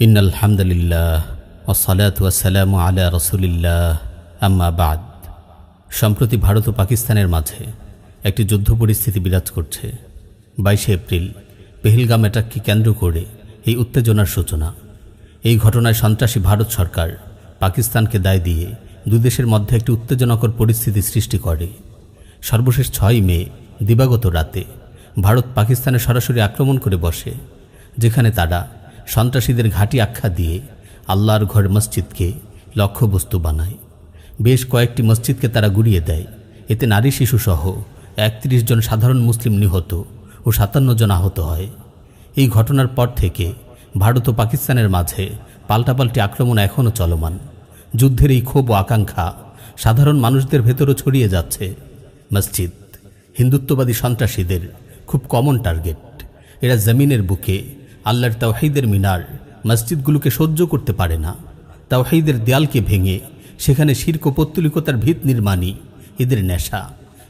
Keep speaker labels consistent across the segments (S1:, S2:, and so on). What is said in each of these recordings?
S1: ইন্নাল হামদুলিল্লাহ ওয়াসসালাতু ওয়াসসালামু আলা রাসূলিল্লাহ আম্মা বাদ। সম্প্রতি ভারত ও পাকিস্তানের মাঝে একটি যুদ্ধ পরিস্থিতি বিরাজ করছে। 22 এপ্রিল পেহেলগাম অ্যাটাককে কেন্দ্র করে এই উত্তেজনার সূচনা। এই ঘটনায় সন্ত্রাসী ভারত সরকার পাকিস্তানকে দায় দিয়ে দুই দেশের মধ্যে একটি উত্তেজনাকর পরিস্থিতি সৃষ্টি করে। সর্বশেষ 6 মে দিবাগত রাতে ভারত পাকিস্তানে সরাসরি আক্রমণ করে বসে, যেখানে তারা সন্ত্রাসীদের ঘাঁটি আখ্যা দিয়ে আল্লাহর ঘর মসজিদকে লক্ষ্যবস্তু বানায়। বেশ কয়েকটি মসজিদকে তারা গুড়িয়ে দেয়। এতে নারী শিশুসহ 31 জন সাধারণ মুসলিম নিহত ও 57 জন আহত হয়। এই ঘটনার পর থেকে ভারত ও পাকিস্তানের মাঝে পাল্টাপাল্টি আক্রমণ এখনও চলমান। যুদ্ধের এই ক্ষোভ ও আকাঙ্ক্ষা সাধারণ মানুষদের ভেতরও ছড়িয়ে যাচ্ছে। মসজিদ হিন্দুত্ববাদী সন্ত্রাসীদের খুব কমন টার্গেট। এরা জমিনের বুকে আল্লাহর তাওহীদের মিনার মসজিদগুলোকে সহ্য করতে পারে না। তাওহীদের দেয়ালকে ভেঙে সেখানে শিরক ও পৌত্তলিকতার ভিত নির্মাণই এদের নেশা।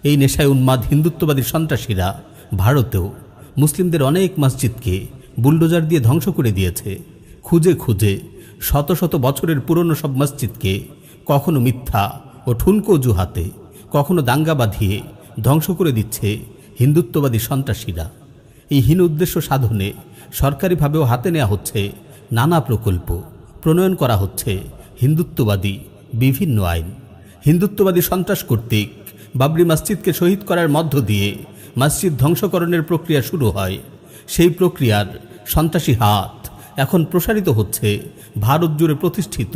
S1: এই নেশায় উন্মাদ হিন্দুত্ববাদী সন্ত্রাসীরা ভারতেও মুসলিমদের অনেক মসজিদকে বুলডোজার দিয়ে ধ্বংস করে দিয়েছে। খুঁজে খুঁজে শত শত বছরের পুরনো সব মসজিদকে কখনো মিথ্যা ও ঠুনকো অজুহাতে, কখনো দাঙ্গা বাঁধিয়ে ধ্বংস করে দিচ্ছে হিন্দুত্ববাদী সন্ত্রাসীরা। এই হীন উদ্দেশ্য সাধনে সরকারিভাবেও হাতে নেওয়া হচ্ছে নানা প্রকল্প, প্রণয়ন করা হচ্ছে হিন্দুত্ববাদী বিভিন্ন আইন। হিন্দুত্ববাদী সন্ত্রাস কর্তৃক বাবরি মসজিদকে শহীদ করার মধ্য দিয়ে মসজিদ ধ্বংসকরণের প্রক্রিয়া শুরু হয়। সেই প্রক্রিয়ার সন্ত্রাসী হাত এখন প্রসারিত হচ্ছে ভারত জুড়ে প্রতিষ্ঠিত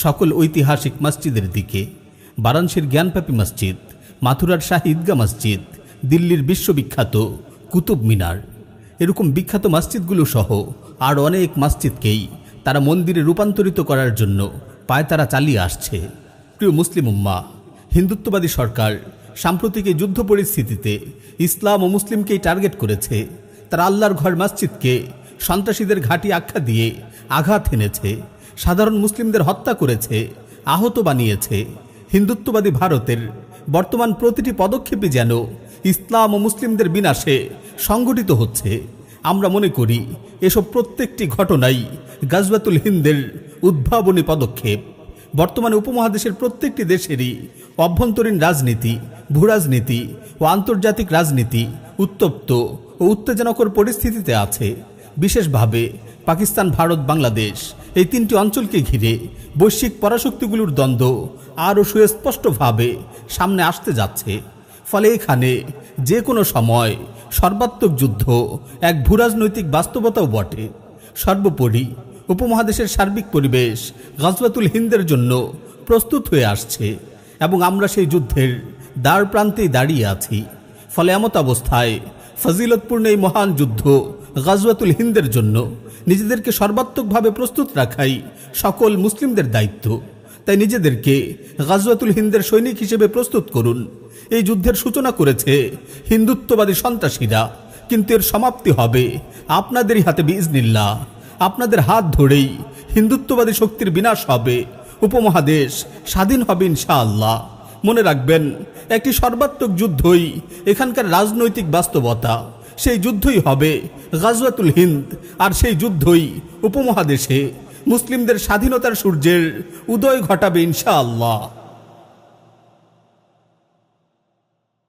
S1: সকল ঐতিহাসিক মসজিদের দিকে। বারাণসীর জ্ঞানপাপী মসজিদ, মাথুরার শাহী ঈদগাহ মসজিদ, দিল্লির বিশ্ববিখ্যাত কুতুব মিনার, এরকম বিখ্যাত মসজিদগুলো সহ আর অনেক মসজিদকেই তারা মন্দিরে রূপান্তরিত করার জন্য পায়তারা চালিয়ে আসছে। প্রিয় মুসলিম উম্মাহ, হিন্দুত্ববাদী সরকার সাম্প্রতিক এই যুদ্ধ পরিস্থিতিতে ইসলাম ও মুসলিমকেই টার্গেট করেছে। তারা আল্লাহর ঘর মসজিদকে সন্ত্রাসীদের ঘাঁটি আখ্যা দিয়ে আঘাত এনেছে, সাধারণ মুসলিমদের হত্যা করেছে, আহত বানিয়েছে। হিন্দুত্ববাদী ভারতের বর্তমান প্রতিটি পদক্ষেপই যেন ইসলাম ও মুসলিমদের বিনাশে সংগঠিত হচ্ছে। আমরা মনে করি এসব প্রত্যেকটি ঘটনাই গাজওয়াতুল হিন্দের উদ্ভাবনী পদক্ষেপ। বর্তমানে উপমহাদেশের প্রত্যেকটি দেশেরই অভ্যন্তরীণ রাজনীতি, ভূরাজনীতি ও আন্তর্জাতিক রাজনীতি উত্তপ্ত ও উত্তেজনাকর পরিস্থিতিতে আছে। বিশেষভাবে পাকিস্তান, ভারত, বাংলাদেশ এই 3টি অঞ্চলকে ঘিরে বৈশ্বিক পরাশক্তিগুলোর দ্বন্দ্ব আরও সুস্পষ্টভাবে সামনে আসতে যাচ্ছে। ফলে এখানে যে কোনো সময় সর্বাত্মক যুদ্ধ এক ভূরাজনৈতিক বাস্তবতাও বটে। সর্বোপরি উপমহাদেশের সার্বিক পরিবেশ গাজওয়াতুল হিন্দের জন্য প্রস্তুত হয়ে আসছে এবং আমরা সেই যুদ্ধের দ্বার প্রান্তেই দাঁড়িয়ে আছি। ফলে এমত অবস্থায় ফজিলতপূর্ণ এই মহান যুদ্ধ গাজওয়াতুল হিন্দের জন্য নিজেদেরকে সর্বাত্মকভাবে প্রস্তুত রাখাই সকল মুসলিমদের দায়িত্ব। তাই নিজেদেরকে গাজওয়াতুল হিন্দের সৈনিক হিসেবে প্রস্তুত করুন। এই যুদ্ধের সূচনা করেছে হিন্দুত্ববাদী সন্ত্রাসীরা, কিন্তু এর সমাপ্তি হবে আপনাদেরই হাতে বিইজনিল্লাহ। আপনাদের হাত ধরেই হিন্দুত্ববাদী শক্তির বিনাশ হবে, উপমহাদেশ স্বাধীন হবে ইনশাআল্লাহ। মনে রাখবেন, একটি সর্বাত্মক যুদ্ধই এখানকার রাজনৈতিক বাস্তবতা। সেই যুদ্ধই হবে গাজওয়াতুল হিন্দ, আর সেই যুদ্ধই উপমহাদেশে মুসলিমদের স্বাধীনতার সূর্যের উদয় ঘটাবে ইনশাআল্লাহ।